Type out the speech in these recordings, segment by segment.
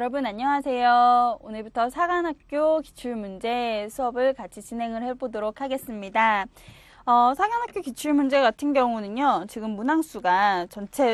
여러분 안녕하세요. 오늘부터 사관학교 기출문제 수업을 같이 진행을 해보도록 하겠습니다. 사관학교 기출문제 같은 경우는요, 지금 문항수가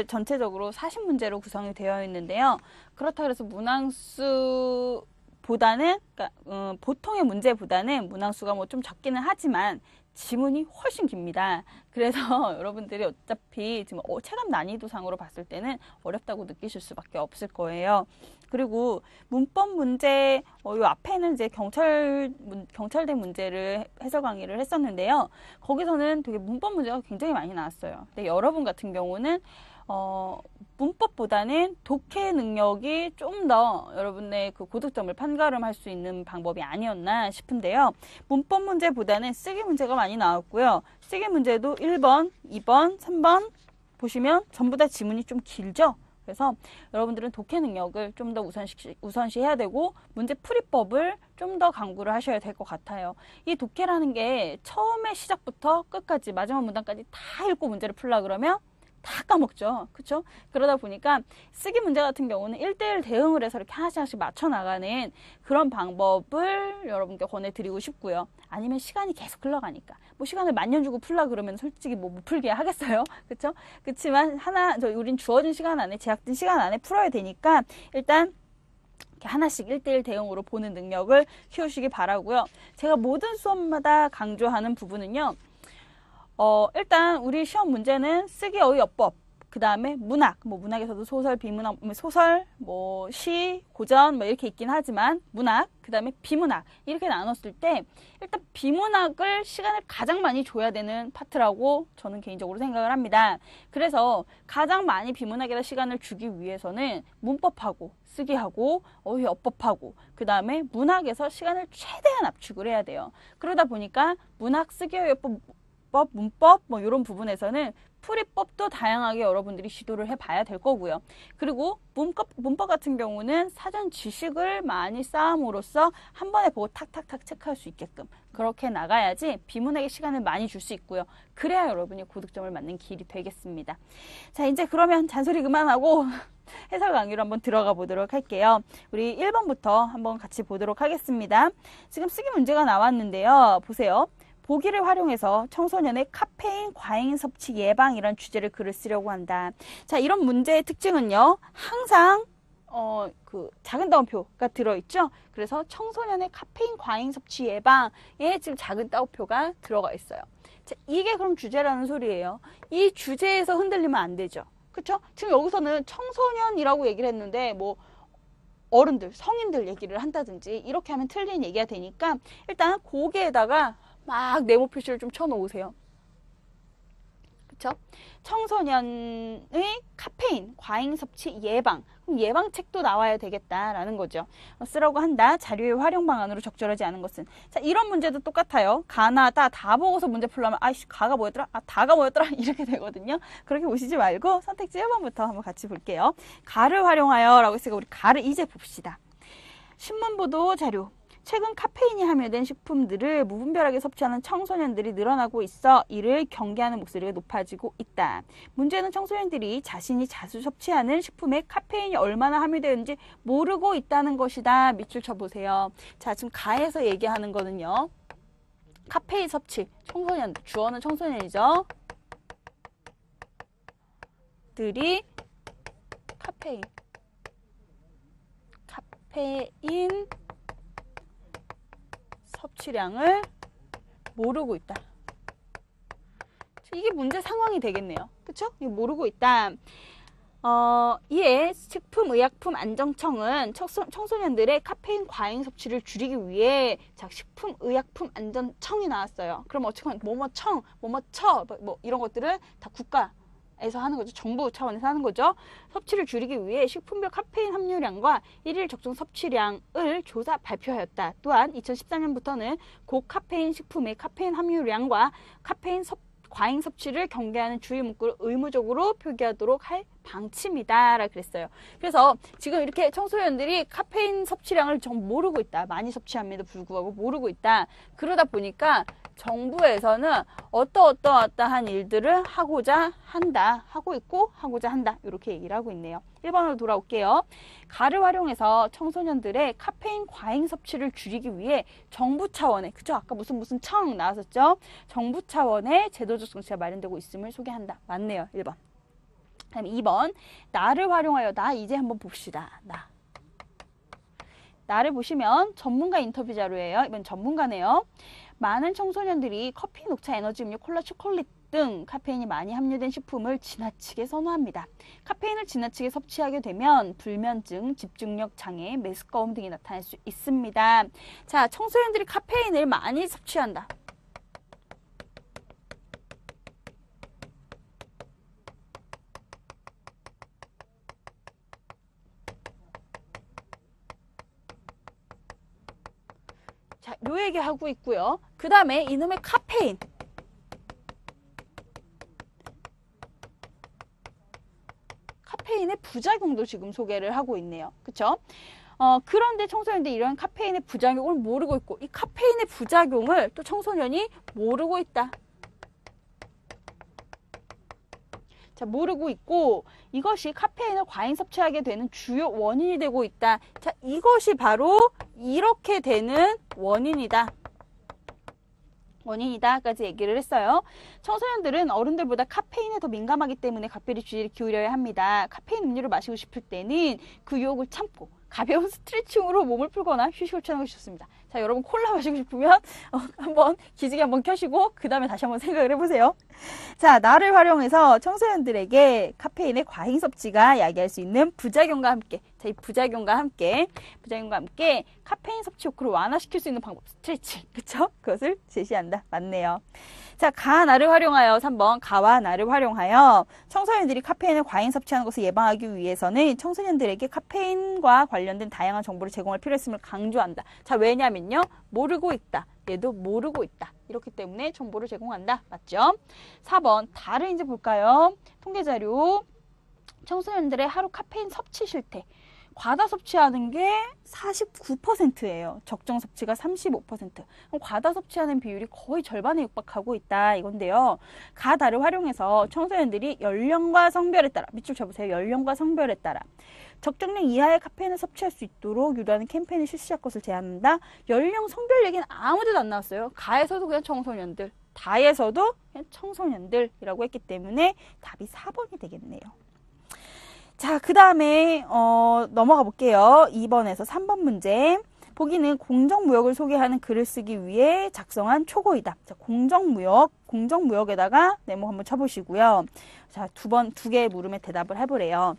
전체적으로 40문제로 구성이 되어 있는데요. 그렇다고 해서 문항수보다는, 그러니까, 보통의 문제보다는 문항수가 뭐 좀 적기는 하지만 지문이 훨씬 깁니다. 그래서 여러분들이 어차피 지금 체감 난이도상으로 봤을 때는 어렵다고 느끼실 수밖에 없을 거예요. 그리고 문법 문제, 요 앞에는 이제 경찰대 문제를 해설 강의를 했었는데요. 거기서는 되게 문법 문제가 굉장히 많이 나왔어요. 근데 여러분 같은 경우는 문법보다는 독해 능력이 좀 더 여러분의 그 고득점을 판가름할 수 있는 방법이 아니었나 싶은데요. 문법 문제보다는 쓰기 문제가 많이 나왔고요. 쓰기 문제도 1번, 2번, 3번 보시면 전부 다 지문이 좀 길죠? 그래서 여러분들은 독해 능력을 좀 더 우선시해야 되고 문제 풀이법을 좀 더 강구를 하셔야 될 것 같아요. 이 독해라는 게 처음에 시작부터 끝까지 마지막 문단까지 다 읽고 문제를 풀라 그러면 다 까먹죠. 그쵸? 그러다 보니까 쓰기 문제 같은 경우는 1대1 대응을 해서 이렇게 하나씩 맞춰 나가는 그런 방법을 여러분께 권해드리고 싶고요. 아니면 시간이 계속 흘러가니까 뭐 시간을 만년 주고 풀라 그러면 솔직히 뭐 못 풀게 하겠어요. 그쵸? 그렇지만 우린 주어진 시간 안에, 제약된 시간 안에 풀어야 되니까 일단 이렇게 하나씩 1대1 대응으로 보는 능력을 키우시기 바라고요. 제가 모든 수업마다 강조하는 부분은요. 일단 우리 시험 문제는 쓰기, 어휘, 어법, 그 다음에 문학, 뭐 문학에서도 소설, 비문학, 소설, 뭐 시, 고전 뭐 이렇게 있긴 하지만 문학, 그 다음에 비문학 이렇게 나눴을 때 일단 비문학을 시간을 가장 많이 줘야 되는 파트라고 저는 개인적으로 생각을 합니다. 그래서 가장 많이 비문학에다 시간을 주기 위해서는 문법하고 쓰기하고 어휘, 어법하고 그 다음에 문학에서 시간을 최대한 압축을 해야 돼요. 그러다 보니까 문학, 쓰기, 어휘, 어법, 문법 뭐 이런 부분에서는 풀이법도 다양하게 여러분들이 시도를 해봐야 될 거고요. 그리고 문법 같은 경우는 사전 지식을 많이 쌓음으로써 한 번에 보고 탁탁탁 체크할 수 있게끔 그렇게 나가야지 비문학에 시간을 많이 줄 수 있고요. 그래야 여러분이 고득점을 맞는 길이 되겠습니다. 자, 이제 그러면 잔소리 그만하고 해설 강의로 한번 들어가 보도록 할게요. 우리 1번부터 한번 같이 보도록 하겠습니다. 지금 쓰기 문제가 나왔는데요. 보세요. 보기를 활용해서 청소년의 카페인 과잉 섭취 예방이라는 주제를 글을 쓰려고 한다. 자, 이런 문제의 특징은요. 항상 그 작은 따옴표가 들어있죠. 그래서 청소년의 카페인 과잉 섭취 예방에 지금 작은 따옴표가 들어가 있어요. 자, 이게 그럼 주제라는 소리예요. 이 주제에서 흔들리면 안 되죠. 그렇죠? 지금 여기서는 청소년이라고 얘기를 했는데 뭐 어른들, 성인들 얘기를 한다든지 이렇게 하면 틀린 얘기가 되니까 일단 고개에다가 막 네모 표시를 좀 쳐놓으세요. 그쵸? 청소년의 카페인, 과잉 섭취 예방. 그럼 예방책도 나와야 되겠다라는 거죠. 쓰라고 한다. 자료의 활용 방안으로 적절하지 않은 것은. 자, 이런 문제도 똑같아요. 가나, 다 보고서 문제 풀려면, 아이씨, 가가 뭐였더라? 다가 뭐였더라? 이렇게 되거든요. 그렇게 보시지 말고 선택지 1번부터 한번 같이 볼게요. 가를 활용하여 라고 했으니까 우리 가를 이제 봅시다. 신문보도 자료. 최근 카페인이 함유된 식품들을 무분별하게 섭취하는 청소년들이 늘어나고 있어 이를 경계하는 목소리가 높아지고 있다. 문제는 청소년들이 자신이 자주 섭취하는 식품에 카페인이 얼마나 함유되는지 모르고 있다는 것이다. 밑줄 쳐보세요. 자, 지금 가에서 얘기하는 거는요. 카페인 섭취, 청소년들, 주어는 청소년이죠. 들이 카페인 섭취량을 모르고 있다. 이게 문제 상황이 되겠네요. 그쵸? 이거 모르고 있다. 이에 식품의약품안정청은 청소년들의 카페인 과잉 섭취를 줄이기 위해 자, 식품의약품안전청이 나왔어요. 그럼 어쨌건 뭐뭐청, 뭐뭐처 뭐 이런 것들은 다 국가에서 하는 거죠. 정부 차원에서 하는 거죠. 섭취를 줄이기 위해 식품별 카페인 함유량과 일일 적정 섭취량을 조사 발표하였다. 또한 2014년부터는 고카페인 식품의 카페인 함유량과 카페인 과잉 섭취를 경계하는 주의 문구를 의무적으로 표기하도록 할 방침이다 라고 그랬어요. 그래서 지금 이렇게 청소년들이 카페인 섭취량을 좀 모르고 있다. 많이 섭취함에도 불구하고 모르고 있다. 그러다 보니까 정부에서는 어떠한 일들을 하고자 한다. 하고 있고 하고자 한다. 이렇게 얘기를 하고 있네요. 1번으로 돌아올게요. 가를 활용해서 청소년들의 카페인 과잉 섭취를 줄이기 위해 정부 차원의, 그쵸? 아까 무슨 청 나왔었죠? 정부 차원의 제도적 정책가 마련되고 있음을 소개한다. 맞네요. 1번. 다음에 2번. 나를 활용하여, 나 이제 한번 봅시다. 나를 보시면 전문가 인터뷰 자료예요. 이번 전문가네요. 많은 청소년들이 커피, 녹차, 에너지 음료, 콜라, 초콜릿 등 카페인이 많이 함유된 식품을 지나치게 선호합니다. 카페인을 지나치게 섭취하게 되면 불면증, 집중력 장애, 메스꺼움 등이 나타날 수 있습니다. 자, 청소년들이 카페인을 많이 섭취한다. 자, 요 얘기 하고 있고요. 그 다음에 이놈의 카페인. 카페인의 부작용도 지금 소개를 하고 있네요. 그쵸? 그런데 청소년들이 이런 카페인의 부작용을 모르고 있고, 이 카페인의 부작용을 또 청소년이 모르고 있다. 자, 모르고 있고, 이것이 카페인을 과잉 섭취하게 되는 주요 원인이 되고 있다. 자, 이것이 바로 이렇게 되는 원인이다. 까지 얘기를 했어요. 청소년들은 어른들보다 카페인에 더 민감하기 때문에 각별히 주의를 기울여야 합니다. 카페인 음료를 마시고 싶을 때는 그 유혹을 참고 가벼운 스트레칭으로 몸을 풀거나 휴식을 취하는 것이 좋습니다. 자, 여러분 콜라 마시고 싶으면 한번 기지개 한번 켜시고 그 다음에 다시 한번 생각을 해보세요. 자, 나를 활용해서 청소년들에게 카페인의 과잉 섭취가 야기할 수 있는 부작용과 함께, 자, 이 부작용과 함께 카페인 섭취 효과를 완화시킬 수 있는 방법, 스트레칭, 그쵸? 그것을 제시한다. 맞네요. 자, 나를 활용하여 3번 가와 나를 활용하여 청소년들이 카페인을 과잉 섭취하는 것을 예방하기 위해서는 청소년들에게 카페인과 관련된 다양한 정보를 제공할 필요성을 강조한다. 자, 왜냐면요, 모르고 있다. 얘도 모르고 있다. 이렇기 때문에 정보를 제공한다. 맞죠? 4번 다를 이제 볼까요? 통계자료. 청소년들의 하루 카페인 섭취 실태. 과다 섭취하는 게 49%예요. 적정 섭취가 35%. 그럼 과다 섭취하는 비율이 거의 절반에 육박하고 있다 이건데요. 가다를 활용해서 청소년들이 연령과 성별에 따라, 밑줄 쳐보세요. 연령과 성별에 따라 적정량 이하의 카페인을 섭취할 수 있도록 유도하는 캠페인을 실시할 것을 제안한다. 연령, 성별 얘기는 아무 데도 안 나왔어요. 가에서도 그냥 청소년들, 다에서도 그냥 청소년들이라고 했기 때문에 답이 4번이 되겠네요. 자, 그 다음에 넘어가 볼게요. 2번에서 3번 문제. 보기는 공정무역을 소개하는 글을 쓰기 위해 작성한 초고이다. 자, 공정무역에다가 네모 한번 쳐보시고요. 자, 두 개의 물음에 대답을 해보래요.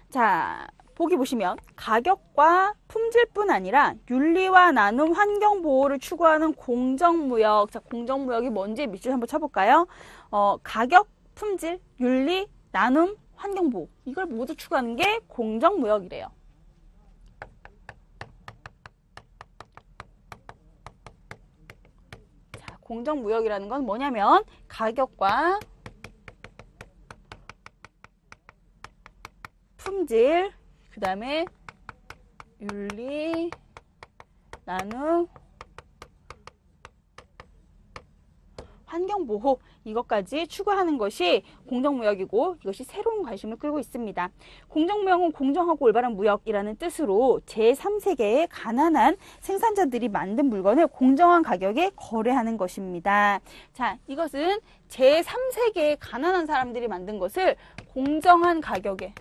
자, 보기 보시면 가격과 품질뿐 아니라 윤리와 나눔, 환경보호를 추구하는 공정무역. 자, 공정무역이 뭔지 밑줄 한번 쳐볼까요? 가격, 품질, 윤리, 나눔, 환경보호, 이걸 모두 추구하는 게 공정무역이래요. 자, 공정무역이라는 건 뭐냐면 가격과 품질, 그 다음에 윤리, 나눔, 환경보호, 이것까지 추구하는 것이 공정무역이고 이것이 새로운 관심을 끌고 있습니다. 공정무역은 공정하고 올바른 무역이라는 뜻으로 제3세계의 가난한 생산자들이 만든 물건을 공정한 가격에 거래하는 것입니다. 자, 이것은 제3세계의 가난한 사람들이 만든 것을 공정한 가격에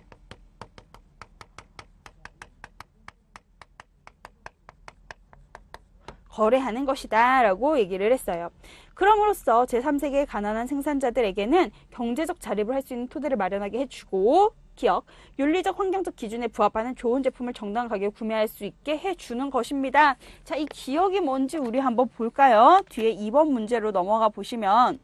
거래하는 것이다 라고 얘기를 했어요. 그럼으로써 제3세계의 가난한 생산자들에게는 경제적 자립을 할 수 있는 토대를 마련하게 해주고, 기억, 윤리적 환경적 기준에 부합하는 좋은 제품을 정당한 가격에 구매할 수 있게 해주는 것입니다. 자, 이 기억이 뭔지 우리 한번 볼까요? 뒤에 2번 문제로 넘어가 보시면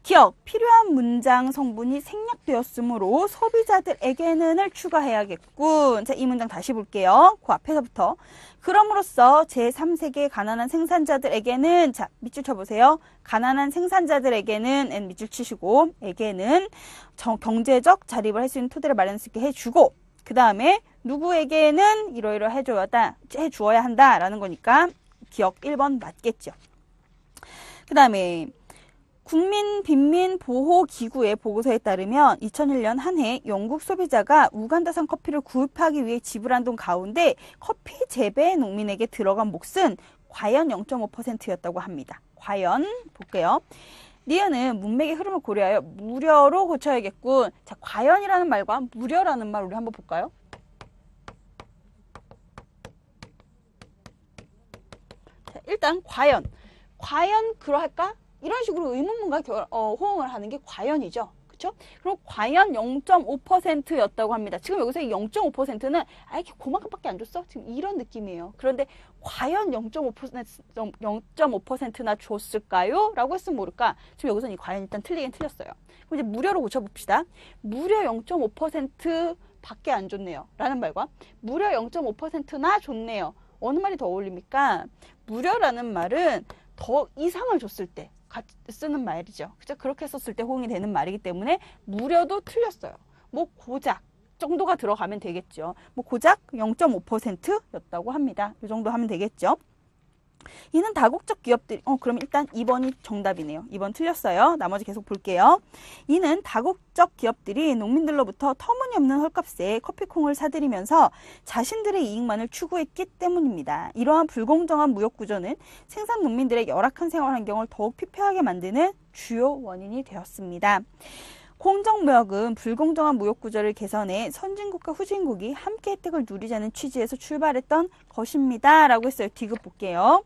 기억, 필요한 문장 성분이 생략되었으므로 소비자들에게는을 추가해야겠군. 자, 이 문장 다시 볼게요. 그 앞에서부터. 그럼으로써 제3세계 가난한 생산자들에게는, 자, 밑줄 쳐보세요. 가난한 생산자들에게는, 밑줄 치시고, 에게는 경제적 자립을 할 수 있는 토대를 마련할 수 있게 해주고, 그 다음에 누구에게는 이러이러 해주어야 한다라는 거니까, 기억 1번 맞겠죠. 그 다음에 국민빈민보호기구의 보고서에 따르면 2001년 한 해 영국 소비자가 우간다산 커피를 구입하기 위해 지불한 돈 가운데 커피 재배 농민에게 들어간 몫은 과연 0.5%였다고 합니다. 과연 볼게요. 니은은 문맥의 흐름을 고려하여 무려로 고쳐야겠군. 자, 과연이라는 말과 무려라는 말 우리 한번 볼까요? 자, 일단 과연 그러할까? 이런 식으로 의문문과 호응을 하는 게 과연이죠. 그렇죠? 그럼 과연 0.5%였다고 합니다. 지금 여기서 이 0.5%는 이렇게 그만큼밖에 안 줬어? 지금 이런 느낌이에요. 그런데 과연 0.5%나 줬을까요? 라고 했으면 모를까? 지금 여기서는 이 과연 일단 틀리긴 틀렸어요. 그럼 이제 무려로 고쳐봅시다. 무려 0.5%밖에 안 줬네요. 라는 말과 무려 0.5%나 줬네요. 어느 말이 더 어울립니까? 무려라는 말은 더 이상을 줬을 때 쓰는 말이죠. 그죠? 그렇게 썼을 때 호응이 되는 말이기 때문에 무려도 틀렸어요. 뭐 고작 정도가 들어가면 되겠죠. 뭐 고작 0.5%였다고 합니다. 이 정도 하면 되겠죠. 이는 다국적 기업들이 그럼 일단 2번이 정답이네요. 2번 틀렸어요. 나머지 계속 볼게요. 이는 다국적 기업들이 농민들로부터 터무니없는 헐값에 커피콩을 사들이면서 자신들의 이익만을 추구했기 때문입니다. 이러한 불공정한 무역구조는 생산 농민들의 열악한 생활 환경을 더욱 피폐하게 만드는 주요 원인이 되었습니다. 공정무역은 불공정한 무역구조를 개선해 선진국과 후진국이 함께 혜택을 누리자는 취지에서 출발했던 것입니다. 라고 했어요. 디귿 볼게요.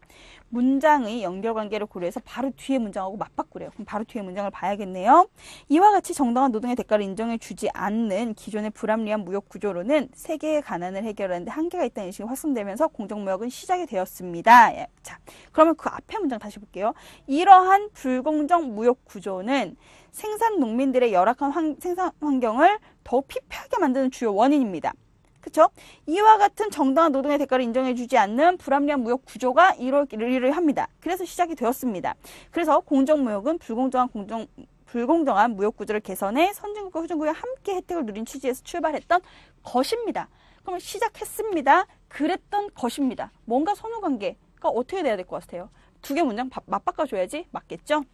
문장의 연결관계를 고려해서 바로 뒤에 문장하고 맞바꾸래요. 그럼 바로 뒤에 문장을 봐야겠네요. 이와 같이 정당한 노동의 대가를 인정해 주지 않는 기존의 불합리한 무역구조로는 세계의 가난을 해결하는 데 한계가 있다는 인식이 확산되면서 공정무역은 시작이 되었습니다. 자, 그러면 그 앞에 문장 다시 볼게요. 이러한 불공정 무역구조는 생산 농민들의 열악한 생산 환경을 더 피폐하게 만드는 주요 원인입니다. 그렇죠? 이와 같은 정당한 노동의 대가를 인정해주지 않는 불합리한 무역 구조가 이러기를 합니다. 그래서 시작이 되었습니다. 그래서 공정무역은 불공정한 무역 구조를 개선해 선진국과 후진국이 함께 혜택을 누린 취지에서 출발했던 것입니다. 그러면 시작했습니다. 그랬던 것입니다. 뭔가 선후관계가 어떻게 돼야 될 것 같아요? 두 개 문장 맞바꿔줘야지 맞겠죠?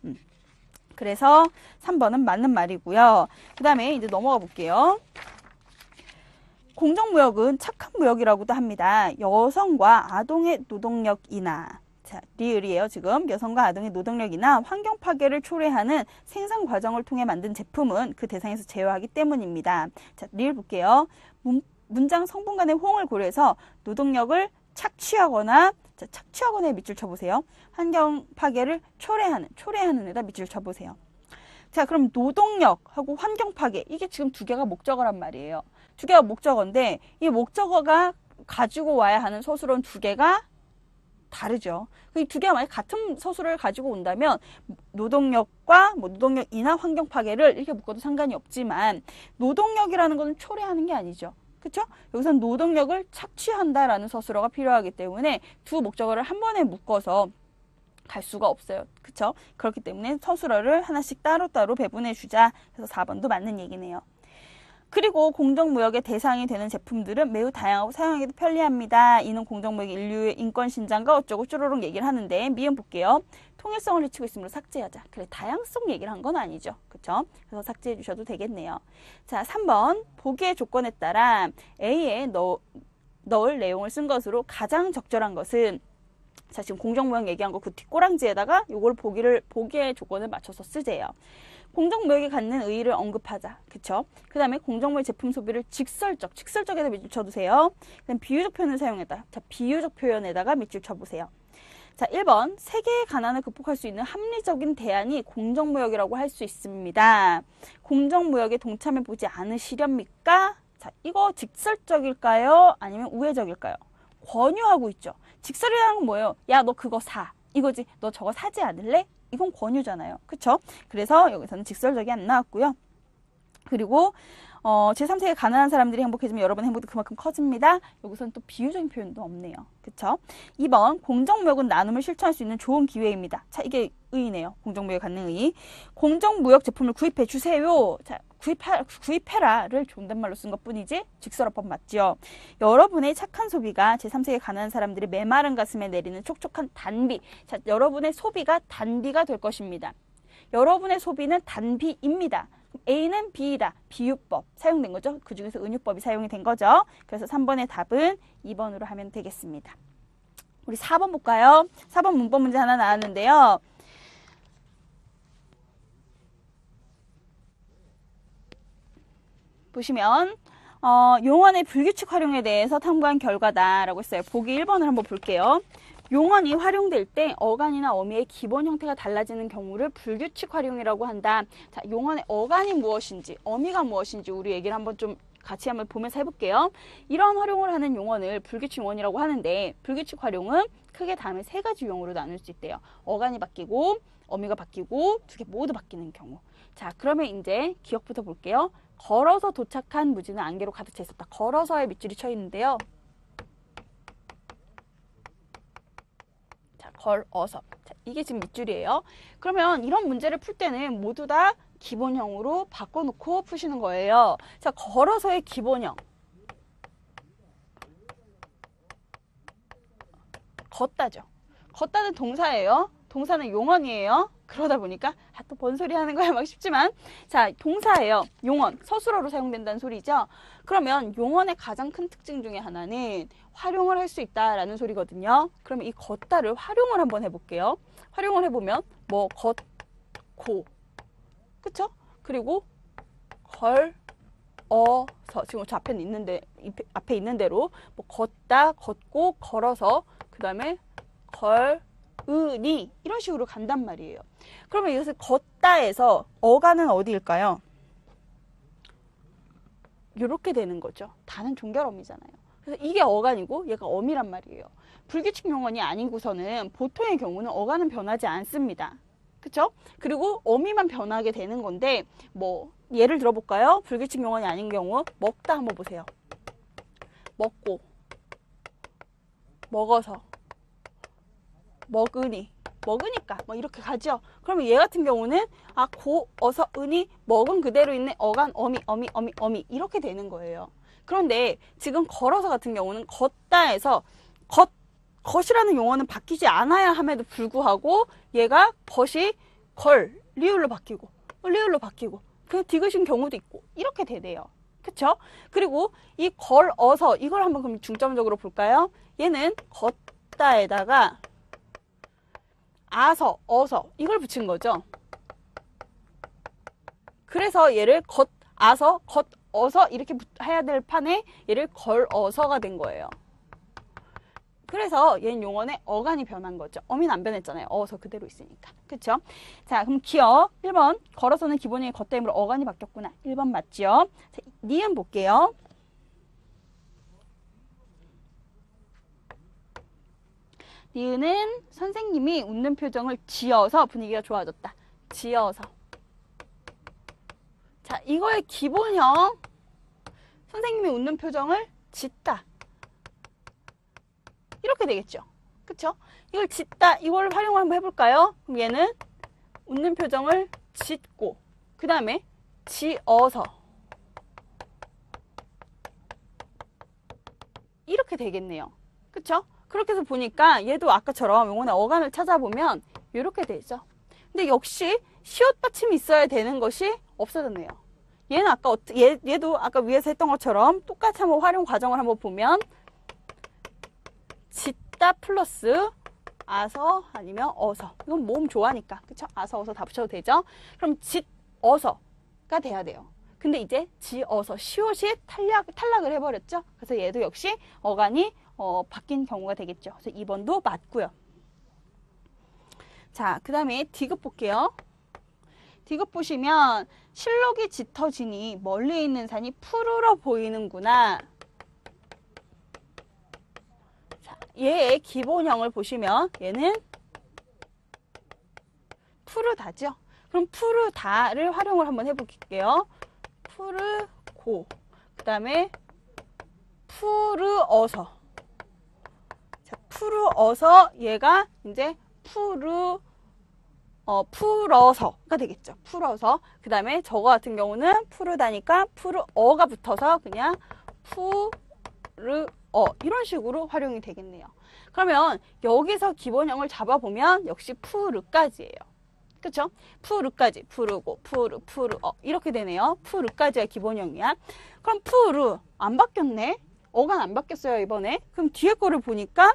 그래서 3번은 맞는 말이고요. 그 다음에 이제 넘어가 볼게요. 공정무역은 착한 무역이라고도 합니다. 여성과 아동의 노동력이나 자, 리을이에요. 지금 여성과 아동의 노동력이나 환경 파괴를 초래하는 생산 과정을 통해 만든 제품은 그 대상에서 제외하기 때문입니다. 자, 리을 볼게요. 문장 성분 간의 호응을 고려해서 노동력을 착취하거나의 밑줄 쳐보세요. 환경 파괴를 초래하는 데다 밑줄 쳐보세요. 자, 그럼 노동력하고 환경 파괴 이게 지금 두 개가 목적어란 말이에요. 두 개가 목적어인데 이 목적어가 가지고 와야 하는 서술어는 두 개가 다르죠. 이 두 개가 만약 같은 서술어를 가지고 온다면 노동력과 노동력이나 환경 파괴를 이렇게 묶어도 상관이 없지만 노동력이라는 것은 초래하는 게 아니죠. 그렇죠? 여기서는 노동력을 착취한다라는 서술어가 필요하기 때문에 두 목적어를 한 번에 묶어서 갈 수가 없어요. 그렇죠? 그렇기 때문에 서술어를 하나씩 따로따로 배분해 주자. 그래서 4번도 맞는 얘기네요. 그리고 공정무역의 대상이 되는 제품들은 매우 다양하고 사용하기도 편리합니다. 이는 공정무역 인류의 인권 신장과 어쩌고 쪼로록 얘기를 하는데 미음 볼게요. 통일성을 해치고 있으므로 삭제하자. 그래, 다양성 얘기를 한 건 아니죠. 그렇죠? 그래서 삭제해 주셔도 되겠네요. 자, 3번 보기의 조건에 따라 A에 넣을 내용을 쓴 것으로 가장 적절한 것은 자, 지금 공정무역 얘기한 거 그 뒷꼬랑지에다가 요걸 보기의 조건을 맞춰서 쓰재요. 공정무역이 갖는 의의를 언급하자. 그쵸? 그 다음에 공정무역 제품 소비를 직설적에다 밑줄 쳐두세요. 그 다음 비유적 표현을 사용했다. 자, 비유적 표현에다가 밑줄 쳐보세요. 자, 1번 세계의 가난을 극복할 수 있는 합리적인 대안이 공정무역이라고 할 수 있습니다. 공정무역에 동참해보지 않으시렵니까? 자, 이거 직설적일까요? 아니면 우회적일까요? 권유하고 있죠. 직설이라는 건 뭐예요? 야, 너 그거 사. 이거지. 너 저거 사지 않을래? 이건 권유잖아요. 그쵸? 그래서 여기서는 직설적이 안 나왔고요. 그리고 제3세계 가난한 사람들이 행복해지면 여러분의 행복도 그만큼 커집니다. 여기서는 또 비유적인 표현도 없네요. 그쵸? 2번 공정무역은 나눔을 실천할 수 있는 좋은 기회입니다. 자, 이게 의의네요. 공정무역에 갖는 의의. 공정무역 제품을 구입해 주세요. 자, 구입해라를 존댓말로 쓴 것뿐이지 직설어법 맞죠? 여러분의 착한 소비가 제3세계 가난한 사람들이 메마른 가슴에 내리는 촉촉한 단비. 자, 여러분의 소비가 단비가 될 것입니다. 여러분의 소비는 단비입니다. A는 B이다. 비유법 사용된 거죠. 그 중에서 은유법이 사용이 된 거죠. 그래서 3번의 답은 2번으로 하면 되겠습니다. 우리 4번 볼까요? 4번 문법 문제 하나 나왔는데요. 보시면 용언의 불규칙 활용에 대해서 탐구한 결과다라고 했어요. 보기 1번을 한번 볼게요. 용언이 활용될 때 어간이나 어미의 기본 형태가 달라지는 경우를 불규칙 활용이라고 한다. 자, 용언의 어간이 무엇인지, 어미가 무엇인지 우리 얘기를 한번 좀 같이 한번 보면서 해볼게요. 이런 활용을 하는 용언을 불규칙 용언이라고 하는데, 불규칙 활용은 크게 다음에 3가지 유형으로 나눌 수 있대요. 어간이 바뀌고, 어미가 바뀌고, 2개 모두 바뀌는 경우. 자, 그러면 이제 기억부터 볼게요. 걸어서 도착한 무지는 안개로 가득 차 있었다. 걸어서의 밑줄이 쳐 있는데요. 자, 걸어서. 자, 이게 지금 밑줄이에요. 그러면 이런 문제를 풀 때는 모두 다 기본형으로 바꿔놓고 푸시는 거예요. 자, 걸어서의 기본형. 걷다죠. 걷다는 동사예요. 동사는 용언이에요. 그러다 보니까 또 뭔 소리 하는 거야 막 싶지만, 자, 동사예요. 용언, 서술어로 사용된다는 소리죠. 그러면 용언의 가장 큰 특징 중에 하나는 활용을 할 수 있다라는 소리거든요. 그러면 이 걷다를 활용을 한번 해볼게요. 활용을 해보면 뭐 걷고, 그쵸? 그리고 걸어서, 지금 저 앞에 있는 대로 뭐 걷다, 걷고, 걸어서, 그 다음에 걸으니 이런 식으로 간단 말이에요. 그러면 이것을 걷다에서 어간은 어디일까요? 이렇게 되는 거죠. 다는 종결어미잖아요. 그래서 이게 어간이고 얘가 어미란 말이에요. 불규칙 용언이 아니고서는 보통의 경우는 어간은 변하지 않습니다. 그쵸? 그리고 어미만 변하게 되는 건데, 뭐 예를 들어볼까요? 불규칙 용언이 아닌 경우 먹다 한번 보세요. 먹고, 먹어서, 먹으니, 먹으니까 뭐 이렇게 가죠. 그러면 얘 같은 경우는 고, 어서, 으니, 먹은 그대로 있는 어간, 어미 이렇게 되는 거예요. 그런데 지금 걸어서 같은 경우는 걷다에서 겉이라는 용어는 바뀌지 않아야 함에도 불구하고 얘가 겉이 리을로 바뀌고 그냥 디귿인 경우도 있고 이렇게 되네요. 그쵸? 그리고 이 걸어서 이걸 한번 그럼 중점적으로 볼까요? 얘는 걷다에다가 아서, 어서 이걸 붙인 거죠. 그래서 얘를 겉아서, 겉어서 이렇게 해야 될 판에 얘를 걸어서가 된 거예요. 그래서 얘는 용언의 어간이 변한 거죠. 어미는 안 변했잖아요. 어서 그대로 있으니까. 그쵸? 자, 그럼 기억 1번 걸어서는 기본형이 겉대임으로 어간이 바뀌었구나. 1번 맞죠? 자, 니은 볼게요. 니은은 선생님이 웃는 표정을 지어서 분위기가 좋아졌다. 지어서. 자, 이거의 기본형. 선생님이 웃는 표정을 짓다. 이렇게 되겠죠. 그쵸? 이걸 짓다. 이걸 활용을 한번 해볼까요? 그럼 얘는 웃는 표정을 짓고, 그 다음에 지어서. 이렇게 되겠네요. 그쵸? 그렇게 해서 보니까 얘도 아까처럼 용언의 어간을 찾아보면 이렇게 되죠. 근데 역시 시옷 받침이 있어야 되는 것이 없어졌네요. 얘는 아까 얘도 아까 위에서 했던 것처럼 똑같이 한번 활용 과정을 한번 보면 짓다 플러스 아서 아니면 어서. 이건 모음 좋아하니까. 그쵸? 아서 어서 다 붙여도 되죠? 그럼 짓어서가 돼야 돼요. 근데 이제 지어서 시옷이 탈락을 해버렸죠? 그래서 얘도 역시 어간이 바뀐 경우가 되겠죠. 그래서 2번도 맞고요. 자, 그 다음에 디귿 볼게요. 디귿 보시면 실록이 짙어지니 멀리 있는 산이 푸르러 보이는구나. 자, 얘의 기본형을 보시면 얘는 푸르다죠. 그럼 푸르다를 활용을 한번 해볼게요. 푸르고, 그 다음에 푸르어서. 자, 푸르어서 얘가 이제 풀어서가 되겠죠. 풀어서. 그 다음에 저거 같은 경우는 푸르다니까 푸르어가 붙어서 그냥 푸르어 이런 식으로 활용이 되겠네요. 그러면 여기서 기본형을 잡아보면 역시 푸르까지예요. 그쵸? 푸르까지. 푸르고 푸르어 이렇게 되네요. 푸르까지가 기본형이야. 그럼 푸르 안 바뀌었네. 어가 안 바뀌었어요 이번에. 그럼 뒤에 거를 보니까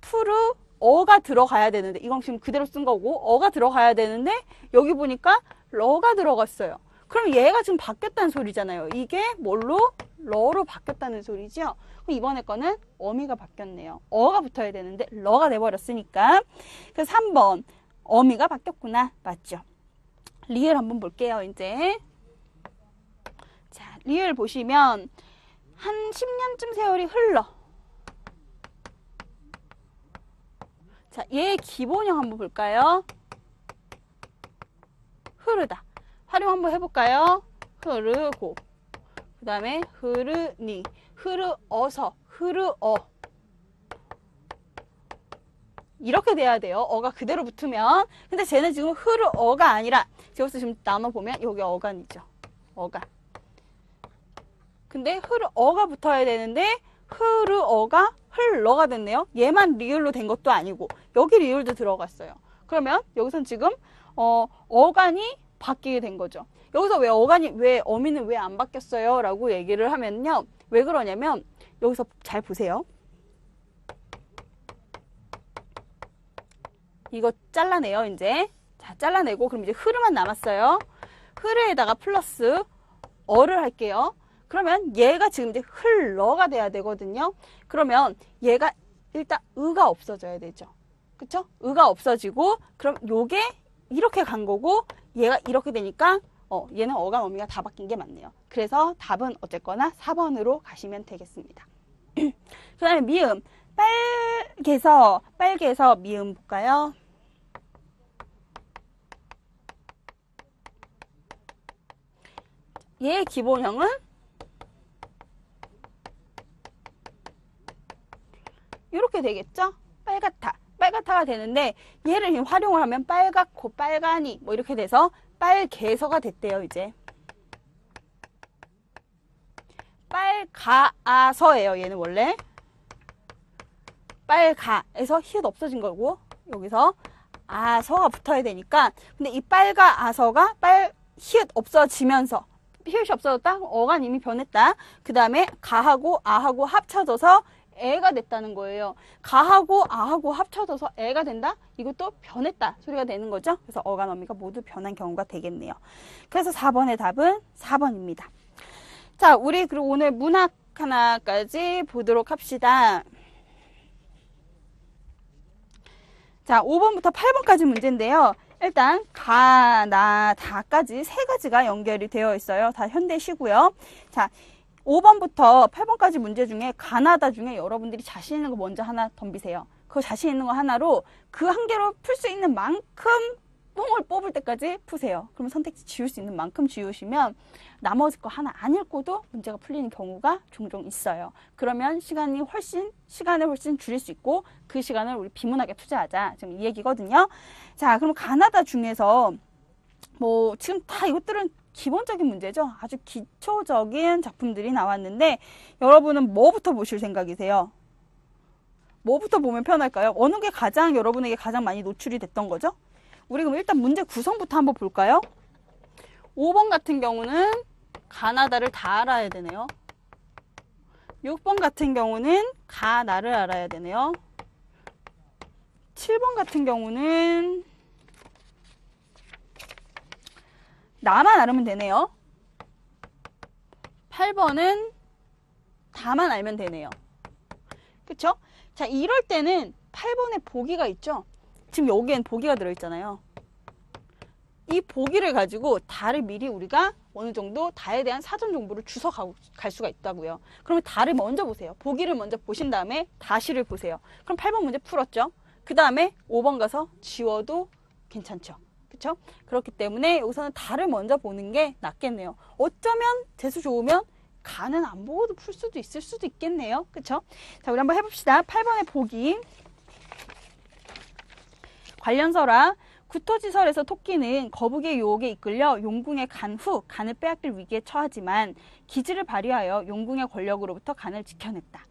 푸르어가 들어가야 되는데 이건 지금 그대로 쓴 거고 어가 들어가야 되는데 여기 보니까 러가 들어갔어요. 그럼 얘가 지금 바뀌었다는 소리잖아요. 이게 뭘로? 러로 바뀌었다는 소리죠. 그럼 이번에 거는 어미가 바뀌었네요. 어가 붙어야 되는데 러가 돼버렸으니까. 그래서 3번 어미가 바뀌었구나. 맞죠? 리을 한번 볼게요. 이제 자, 리을 보시면 한 10년쯤 세월이 흘러. 자, 얘의 기본형 한번 볼까요? 흐르다. 활용 한번 해볼까요? 흐르고, 그 다음에 흐르니, 흐르어서, 흐르어. 이렇게 돼야 돼요. 어가 그대로 붙으면. 근데 쟤는 지금 흐르어가 아니라, 여기서 지금 나눠보면 여기 어간이죠. 어간. 근데 흐르어가 붙어야 되는데 흐르어가 흘러가 됐네요. 얘만 리을로 된 것도 아니고 여기 리을도 들어갔어요. 그러면 여기선 지금 어간이 바뀌게 된 거죠. 여기서 왜 어미는 왜 안 바뀌었어요? 라고 얘기를 하면요. 왜 그러냐면 여기서 잘 보세요. 이거 잘라내요. 이제 자 잘라내고 그럼 이제 흐르만 남았어요. 흐르에다가 플러스 어를 할게요. 그러면 얘가 지금 이제 흘러가 돼야 되거든요. 그러면 얘가 일단 의가 없어져야 되죠. 그쵸? 의가 없어지고 그럼 요게 이렇게 간 거고 얘가 이렇게 되니까 얘는 어가 어미가 다 바뀐 게 맞네요. 그래서 답은 어쨌거나 4번으로 가시면 되겠습니다. 그 다음에 미음. 빨개서 미음 볼까요? 얘의 기본형은 이렇게 되겠죠? 빨갛다가 되는데 얘를 활용을 하면 빨갛고 빨가니 뭐 이렇게 돼서 빨개서가 됐대요. 이제 빨가서예요. 얘는 원래 빨가에서 히읗 없어진 거고 여기서 아서가 붙어야 되니까 근데 이 빨가아서가 히읗 없어지면서 히읗이 없어졌다? 어간 이미 변했다. 그 다음에 가하고 아하고 합쳐져서 애가 됐다는 거예요. 가하고 아하고 합쳐져서 애가 된다? 이것도 변했다 소리가 되는 거죠. 그래서 어간 어미가 모두 변한 경우가 되겠네요. 그래서 4번의 답은 4번입니다. 자, 우리 그리고 오늘 문학 하나까지 보도록 합시다. 자, 5번부터 8번까지 문제인데요. 일단 가, 나, 다까지 세 가지가 연결이 되어 있어요. 다 현대시고요. 자, 5번부터 8번까지 문제 중에 가나다 중에 여러분들이 자신 있는 거 먼저 하나 덤비세요. 그 자신 있는 거 하나로 그 한 개로 풀 수 있는 만큼 뽕을 뽑을 때까지 푸세요. 그러면 선택지 지울 수 있는 만큼 지우시면 나머지 거 하나 안 읽고도 문제가 풀리는 경우가 종종 있어요. 그러면 시간을 훨씬 줄일 수 있고 그 시간을 우리 비문학에 투자하자. 지금 이 얘기거든요. 자, 그럼 가나다 중에서 뭐 지금 다 이것들은 기본적인 문제죠. 아주 기초적인 작품들이 나왔는데 여러분은 뭐부터 보실 생각이세요? 뭐부터 보면 편할까요? 어느 게 여러분에게 가장 많이 노출이 됐던 거죠? 우리 그럼 일단 문제 구성부터 한번 볼까요? 5번 같은 경우는 가나다를 다 알아야 되네요. 6번 같은 경우는 가나를 알아야 되네요. 7번 같은 경우는 나만 알면 되네요. 8번은 다만 알면 되네요. 그쵸? 자, 이럴 때는 8번에 보기가 있죠? 지금 여기엔 보기가 들어있잖아요. 이 보기를 가지고 다를 미리 우리가 어느 정도 다에 대한 사전 정보를 주워 갈 수가 있다고요. 그러면 다를 먼저 보세요. 보기를 먼저 보신 다음에 다시를 보세요. 그럼 8번 문제 풀었죠? 그 다음에 5번 가서 지워도 괜찮죠? 그쵸? 그렇기 때문에 여기서는 다를 먼저 보는 게 낫겠네요. 어쩌면 재수 좋으면 가는 안 보고도 풀 수도 있을 수도 있겠네요. 그쵸? 자, 우리 한번 해봅시다. 8번의 보기. 관련서라 구토지설에서 토끼는 거북이의 유혹에 이끌려 용궁에 간 후 간을 빼앗길 위기에 처하지만 기지를 발휘하여 용궁의 권력으로부터 간을 지켜냈다.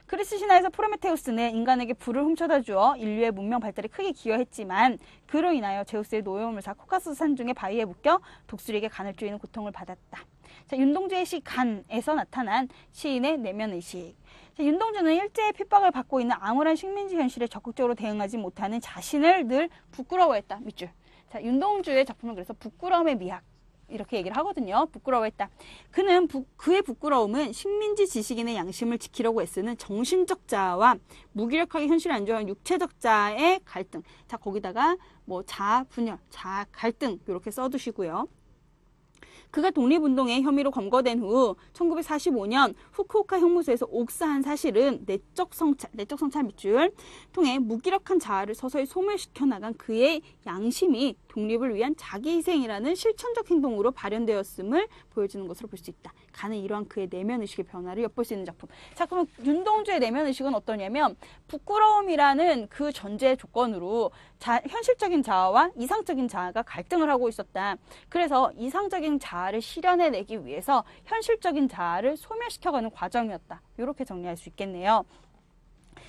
그리스 신화에서 프로메테우스는 인간에게 불을 훔쳐다 주어 인류의 문명 발달에 크게 기여했지만 그로 인하여 제우스의 노여움을 사 코카소스 산중의 바위에 묶여 독수리에게 간을 쪼이는 고통을 받았다. 자, 윤동주의 시 간에서 나타난 시인의 내면의식. 자, 윤동주는 일제의 핍박을 받고 있는 암울한 식민지 현실에 적극적으로 대응하지 못하는 자신을 늘 부끄러워했다. 밑줄. 자, 윤동주의 작품은 그래서 부끄러움의 미학 이렇게 얘기를 하거든요. 부끄러워했다. 그는 그의 부끄러움은 식민지 지식인의 양심을 지키려고 애쓰는 정신적 자아와 무기력하게 현실을 안주하는 육체적 자아의 갈등. 자, 거기다가 뭐 자아 분열, 자아 갈등 이렇게 써두시고요. 그가 독립운동의 혐의로 검거된 후 1945년 후쿠오카 형무소에서 옥사한 사실은 내적 성찰 밑줄 통해 무기력한 자아를 서서히 소멸시켜 나간 그의 양심이 독립을 위한 자기희생이라는 실천적 행동으로 발현되었음을 보여주는 것으로 볼 수 있다. 간은 이러한 그의 내면의식의 변화를 엿볼 수 있는 작품. 자, 그럼 윤동주의 내면의식은 어떠냐면 부끄러움이라는 그 전제 조건으로 현실적인 자아와 이상적인 자아가 갈등을 하고 있었다. 그래서 이상적인 자아를 실현해내기 위해서 현실적인 자아를 소멸시켜가는 과정이었다. 이렇게 정리할 수 있겠네요.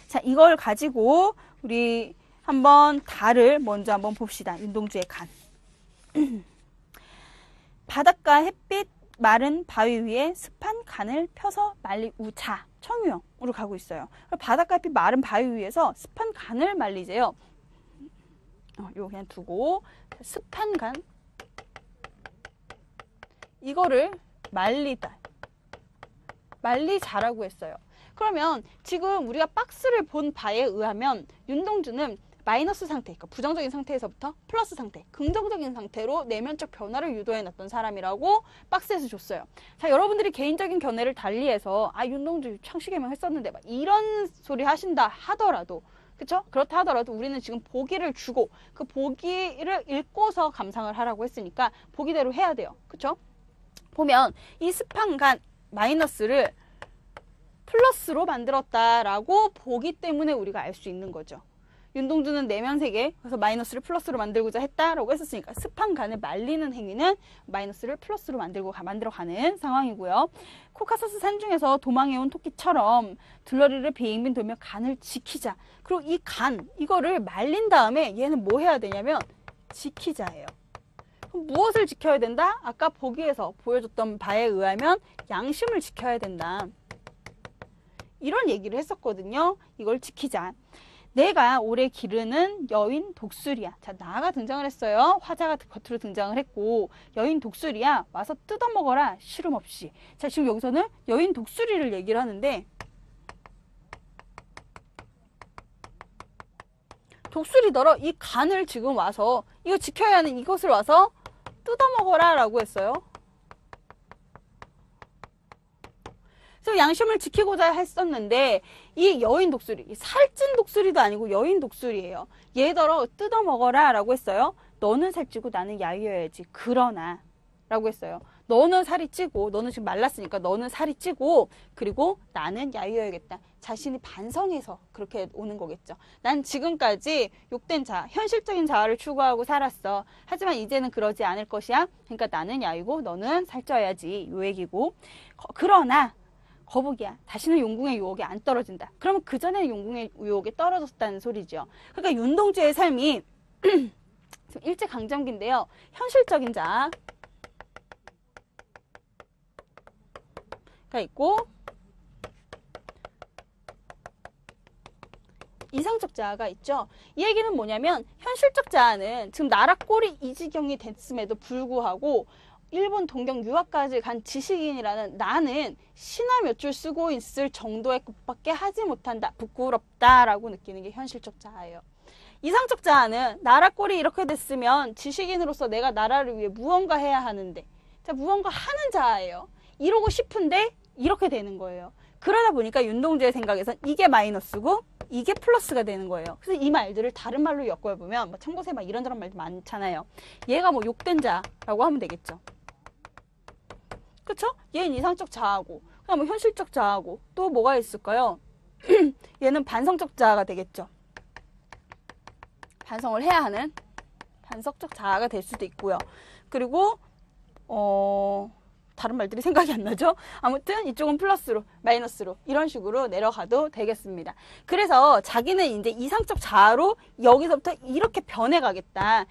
자, 이걸 가지고 우리 한번 달을 먼저 한번 봅시다. 윤동주의 간. 바닷가 햇빛 마른 바위 위에 습한 간을 펴서 말리 우자 청유형으로 가고 있어요. 바닷가 햇빛 마른 바위 위에서 습한 간을 말리재요. 이거 그냥 두고 습한 간 이거를 말리다 말리자라고 했어요. 그러면 지금 우리가 박스를 본 바에 의하면 윤동주는 마이너스 상태, 그러니까 부정적인 상태에서부터 플러스 상태, 긍정적인 상태로 내면적 변화를 유도해놨던 사람이라고 박스에서 줬어요. 자, 여러분들이 개인적인 견해를 달리해서 윤동주 창시개명 했었는데 막 이런 소리 하신다 하더라도 그쵸? 그렇다 하더라도 우리는 지금 보기를 주고 그 보기를 읽고서 감상을 하라고 했으니까 보기대로 해야 돼요. 그쵸? 보면 이 습한 간 마이너스를 플러스로 만들었다라고 보기 때문에 우리가 알 수 있는 거죠. 윤동주는 내면세계, 그래서 마이너스를 플러스로 만들고자 했다라고 했었으니까 습한 간을 말리는 행위는 마이너스를 플러스로 만들어가는 상황이고요. 코카소스 산중에서 도망해온 토끼처럼 들러리를 빙빙 돌며 간을 지키자. 그리고 이 간, 이거를 말린 다음에 얘는 뭐 해야 되냐면 지키자예요. 그럼 무엇을 지켜야 된다? 아까 보기에서 보여줬던 바에 의하면 양심을 지켜야 된다. 이런 얘기를 했었거든요. 이걸 지키자. 내가 오래 기르는 여인 독수리야. 자, 나가 등장을 했어요. 화자가 겉으로 등장을 했고 여인 독수리야. 와서 뜯어먹어라. 시름 없이. 자, 지금 여기서는 여인 독수리를 얘기를 하는데 독수리더러 이 간을 지금 와서 이거 지켜야 하는 이것을 와서 뜯어먹어라 라고 했어요. 그래서 양심을 지키고자 했었는데 이 여인 독수리, 살찐 독수리도 아니고 여인 독수리예요. 얘더러 뜯어먹어라 라고 했어요. 너는 살찌고 나는 야위어야지. 그러나 라고 했어요. 너는 살이 찌고 너는 지금 말랐으니까 너는 살이 찌고 그리고 나는 야위어야겠다. 자신이 반성해서 그렇게 오는 거겠죠. 난 지금까지 욕된 자아, 현실적인 자아를 추구하고 살았어. 하지만 이제는 그러지 않을 것이야. 그러니까 나는 야위고 너는 살쪄야지. 요 얘기고. 그러나 거북이야. 다시는 용궁의 유혹에 안 떨어진다. 그러면 그전에 용궁의 유혹에 떨어졌다는 소리죠. 그러니까 윤동주의 삶이 일제강점기인데요. 현실적인 자아가 있고 이상적 자아가 있죠. 이 얘기는 뭐냐면 현실적 자아는 지금 나라 꼴이 이 지경이 됐음에도 불구하고 일본 동경 유학까지 간 지식인이라는 나는 신화 몇 줄 쓰고 있을 정도의 것밖에 하지 못한다. 부끄럽다라고 느끼는 게 현실적 자아예요. 이상적 자아는 나라 꼴이 이렇게 됐으면 지식인으로서 내가 나라를 위해 무언가 해야 하는데 자, 무언가 하는 자아예요. 이러고 싶은데 이렇게 되는 거예요. 그러다 보니까 윤동주의 생각에선 이게 마이너스고 이게 플러스가 되는 거예요. 그래서 이 말들을 다른 말로 엮어보면 뭐 참고세 막 이런저런 말도 많잖아요. 얘가 뭐 욕된 자라고 하면 되겠죠. 그쵸? 얘는 이상적 자아고 그다음 뭐 현실적 자아고 또 뭐가 있을까요? 얘는 반성적 자아가 되겠죠. 반성을 해야 하는 간섭적 자아가 될 수도 있고요. 그리고 다른 말들이 생각이 안 나죠? 아무튼 이쪽은 플러스로, 마이너스로 이런 식으로 내려가도 되겠습니다. 그래서 자기는 이제 이상적 자아로 여기서부터 이렇게 변해가겠다.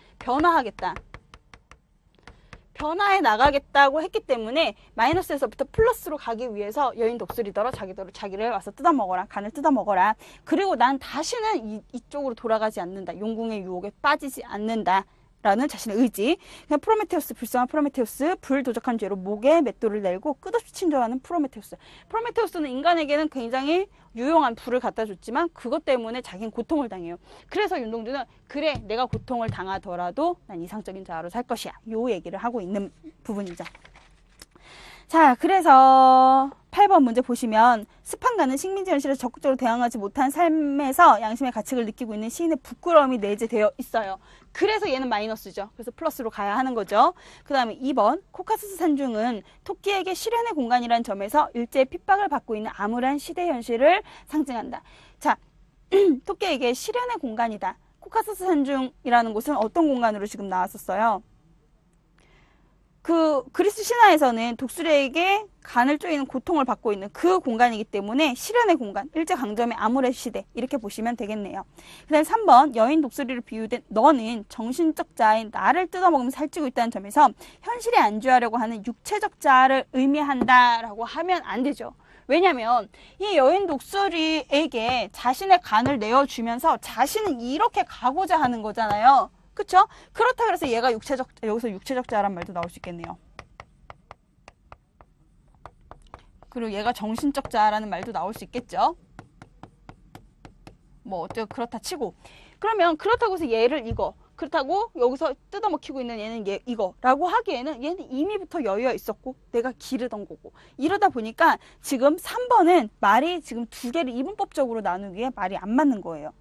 변화해 나가겠다고 했기 때문에 마이너스에서부터 플러스로 가기 위해서 여인 독수리더러 자기를 와서 뜯어먹어라. 간을 뜯어먹어라. 그리고 난 다시는 이쪽으로 돌아가지 않는다. 용궁의 유혹에 빠지지 않는다. 라는 자신의 의지. 그냥 프로메테우스, 불쌍한 프로메테우스, 불도적한 죄로 목에 맷돌을 내고 끝없이 친절하는 프로메테우스. 프로메테우스는 인간에게는 굉장히 유용한 불을 갖다 줬지만 그것 때문에 자기는 고통을 당해요. 그래서 윤동주는 그래 내가 고통을 당하더라도 난 이상적인 자아로 살 것이야. 요 얘기를 하고 있는 부분이죠. 자, 그래서 8번 문제 보시면 습한가는 식민지 현실에 적극적으로 대항하지 못한 삶에서 양심의 가책을 느끼고 있는 시인의 부끄러움이 내재되어 있어요. 그래서 얘는 마이너스죠. 그래서 플러스로 가야 하는 거죠. 그 다음에 2번 코카소스 산중은 토끼에게 실현의 공간이라는 점에서 일제히 핍박을 받고 있는 암울한 시대 현실을 상징한다. 자, 토끼에게 실현의 공간이다. 코카소스 산중이라는 곳은 어떤 공간으로 지금 나왔었어요? 그 그리스 신화에서는 독수리에게 간을 쪼이는 고통을 받고 있는 그 공간이기 때문에 실현의 공간, 일제강점의 암울의 시대 이렇게 보시면 되겠네요. 그 다음에 3번 여인 독수리를 비유된 너는 정신적 자아인 나를 뜯어먹으면서 살찌고 있다는 점에서 현실에 안주하려고 하는 육체적 자아를 의미한다라고 하면 안 되죠. 왜냐면 이 여인 독수리에게 자신의 간을 내어주면서 자신은 이렇게 가고자 하는 거잖아요. 그쵸? 그렇다 그래서 얘가 여기서 육체적 자아란 말도 나올 수 있겠네요. 그리고 얘가 정신적 자아라는 말도 나올 수 있겠죠. 뭐 어때요? 그렇다 치고. 그러면 그렇다고 해서 얘를 이거, 그렇다고 여기서 뜯어먹히고 있는 얘는 얘 이거라고 하기에는 얘는 이미부터 여유가 있었고 내가 기르던 거고. 이러다 보니까 지금 3번은 말이 지금 두 개를 이분법적으로 나누기에 말이 안 맞는 거예요.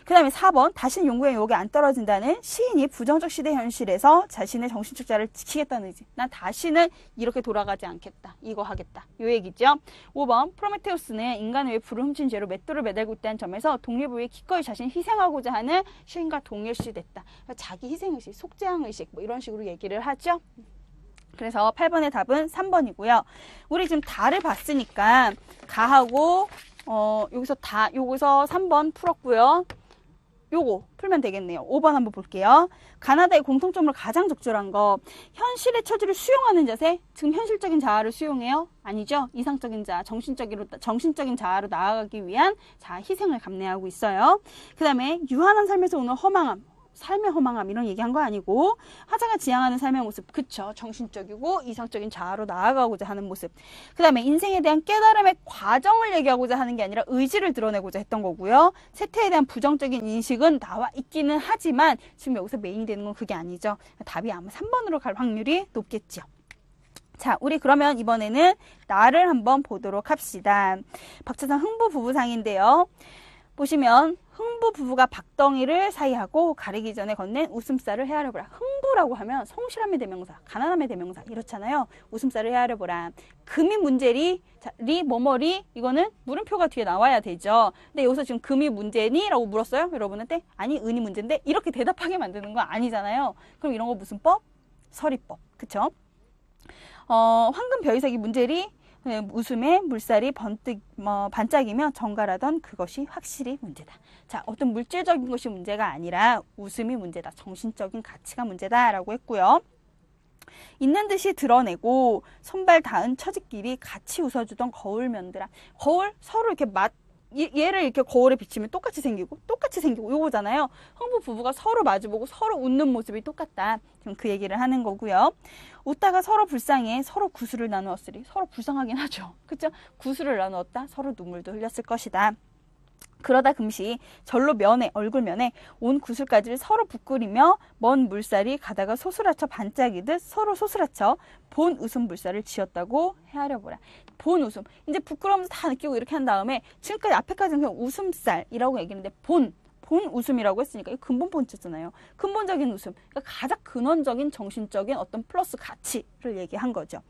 그 다음에 4번 다시는 용궁의 유혹에 안 떨어진다는 시인이 부정적 시대 현실에서 자신의 정신적 자아를 지키겠다는 의지. 난 다시는 이렇게 돌아가지 않겠다. 이거 하겠다. 요 얘기죠. 5번 프로메테우스는 인간의 왜 불을 훔친 죄로 맷돌을 매달고 있다는 점에서 독립을 위해 기꺼이 자신을 희생하고자 하는 시인과 동일시됐다. 자기 희생의식, 속죄항의식 뭐 이런 식으로 얘기를 하죠. 그래서 8번의 답은 3번이고요. 우리 지금 다를 봤으니까 가하고 여기서 3번 풀었고요. 요거 풀면 되겠네요. 5번 한번 볼게요. 가나다의 공통점으로 가장 적절한 거. 현실의 처지를 수용하는 자세. 지금 현실적인 자아를 수용해요? 아니죠. 이상적인 자아, 정신적인 자아로 나아가기 위한 자아 희생을 감내하고 있어요. 그 다음에 유한한 삶에서 오는 허망함. 삶의 허망함 이런 얘기한 거 아니고 화자가 지향하는 삶의 모습. 그쵸. 정신적이고 이상적인 자아로 나아가고자 하는 모습. 그 다음에 인생에 대한 깨달음의 과정을 얘기하고자 하는 게 아니라 의지를 드러내고자 했던 거고요. 세태에 대한 부정적인 인식은 나와 있기는 하지만 지금 여기서 메인이 되는 건 그게 아니죠. 답이 아마 3번으로 갈 확률이 높겠죠. 자, 우리 그러면 이번에는 나를 한번 보도록 합시다. 박차상 흥부 부부상인데요. 보시면 흥부 부부가 박덩이를 사이하고 가리기 전에 건넨 웃음살을 헤아려보라. 흥부라고 하면 성실함의 대명사, 가난함의 대명사 이렇잖아요. 웃음살을 헤아려보라. 금이 문제리, 리, 뭐뭐리 이거는 물음표가 뒤에 나와야 되죠. 근데 여기서 지금 금이 문제니? 라고 물었어요. 여러분한테 아니 은이 문제인데 이렇게 대답하게 만드는 거 아니잖아요. 그럼 이런 거 무슨 법? 서리법. 그쵸? 황금 벼이삭이 문제리? 웃음에 물살이 번뜩 반짝이며 정갈하던 그것이 확실히 문제다. 자, 어떤 물질적인 것이 문제가 아니라 웃음이 문제다. 정신적인 가치가 문제다라고 했고요. 있는 듯이 드러내고 손발 닿은 처지끼리 같이 웃어주던 거울면들아. 거울 서로 이렇게 얘를 이렇게 거울에 비치면 똑같이 생기고 요거잖아요. 흥부 부부가 서로 마주보고 서로 웃는 모습이 똑같다. 지금 그 얘기를 하는 거고요. 웃다가 서로 불쌍해 서로 구슬을 나누었으리. 서로 불쌍하긴 하죠. 그쵸? 구슬을 나누었다. 서로 눈물도 흘렸을 것이다. 그러다 금시 절로 얼굴면에 온 구슬가지를 서로 부끄리며 먼 물살이 가다가 소스라쳐 반짝이듯 서로 소스라쳐 본 웃음 물살을 지었다고 헤아려보라. 본 웃음. 이제 부끄러움도 다 느끼고 이렇게 한 다음에 지금까지 앞에까지는 그냥 웃음살이라고 얘기했는데 본 웃음이라고 했으니까 이거 근본 본체잖아요. 근본적인 웃음. 그러니까 가장 근원적인 정신적인 어떤 플러스 가치를 얘기한 거죠.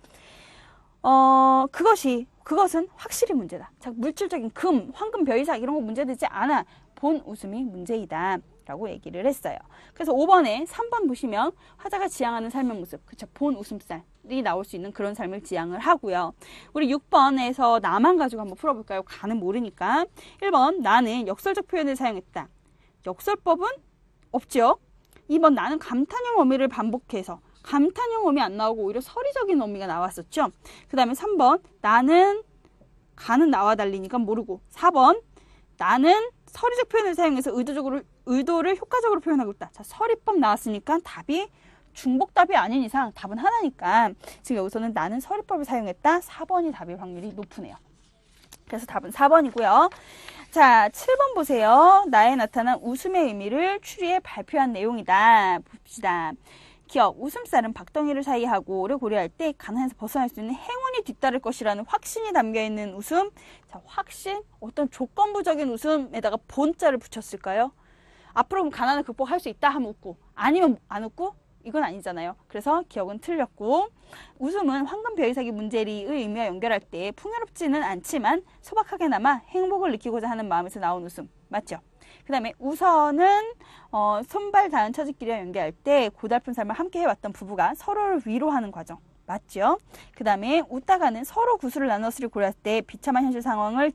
그것은 확실히 문제다. 자, 물질적인 금, 황금, 벼이삭 이런 거 문제되지 않아. 본 웃음이 문제이다. 라고 얘기를 했어요. 그래서 5번에 3번 보시면 화자가 지향하는 삶의 모습, 그쵸? 본 웃음살이 나올 수 있는 그런 삶을 지향을 하고요. 우리 6번에서 나만 가지고 한번 풀어볼까요? 가는 모르니까. 1번 나는 역설적 표현을 사용했다. 역설법은 없죠. 2번 나는 감탄형 어미를 반복해서 감탄형 어미 안 나오고 오히려 서리적인 어미가 나왔었죠. 그 다음에 3번 나는 가는 나와 달리니까 모르고 4번 나는 서리적 표현을 사용해서 의도를 효과적으로 표현하고 있다. 자, 서리법 나왔으니까 답이 중복답이 아닌 이상 답은 하나니까 지금 여기서는 나는 서리법을 사용했다. 4번이 답일 확률이 높으네요. 그래서 답은 4번이고요. 자, 7번 보세요. 나에 나타난 웃음의 의미를 추리해 발표한 내용이다. 봅시다. 기억, 웃음살은 박덩이를 사이하고를 고려할 때 가난에서 벗어날 수 있는 행운이 뒤따를 것이라는 확신이 담겨있는 웃음. 자, 확신, 어떤 조건부적인 웃음에다가 본자를 붙였을까요? 앞으로 그럼 가난을 극복할 수 있다 하면 웃고, 아니면 안 웃고? 이건 아니잖아요. 그래서 기억은 틀렸고, 웃음은 황금 벼이사기 문제리의 의미와 연결할 때 풍요롭지는 않지만 소박하게나마 행복을 느끼고자 하는 마음에서 나온 웃음. 맞죠? 그 다음에 우선은 손발 닿은 처지끼리와 연결할 때 고달픈 삶을 함께 해왔던 부부가 서로를 위로하는 과정. 맞죠? 그 다음에 웃다가는 서로 구슬을 나눴으리 고려할 때 비참한 현실 상황을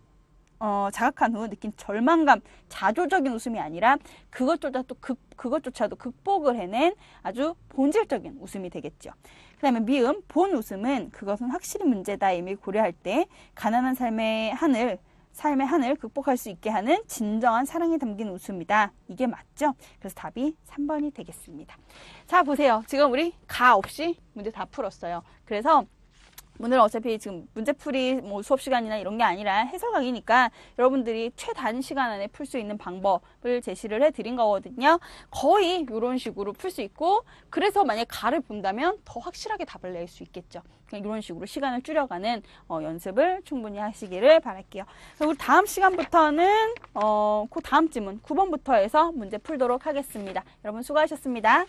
자각한 후 느낀 절망감, 자조적인 웃음이 아니라 그것조차도 극복을 해낸 아주 본질적인 웃음이 되겠죠. 그 다음에 미음, 본 웃음은 그것은 확실히 문제다 의미를 고려할 때 가난한 삶의 하늘 극복할 수 있게 하는 진정한 사랑이 담긴 웃음이다. 이게 맞죠? 그래서 답이 3번이 되겠습니다. 자, 보세요. 지금 우리 가 없이 문제 다 풀었어요. 그래서 오늘은 어차피 지금 문제풀이 뭐 수업 시간이나 이런 게 아니라 해설 강의니까 여러분들이 최단 시간 안에 풀 수 있는 방법을 제시를 해드린 거거든요. 거의 이런 식으로 풀 수 있고, 그래서 만약에 가를 본다면 더 확실하게 답을 낼 수 있겠죠. 그냥 이런 식으로 시간을 줄여가는 연습을 충분히 하시기를 바랄게요. 그리고 다음 시간부터는 그 다음 지문 9번부터 해서 문제 풀도록 하겠습니다. 여러분 수고하셨습니다.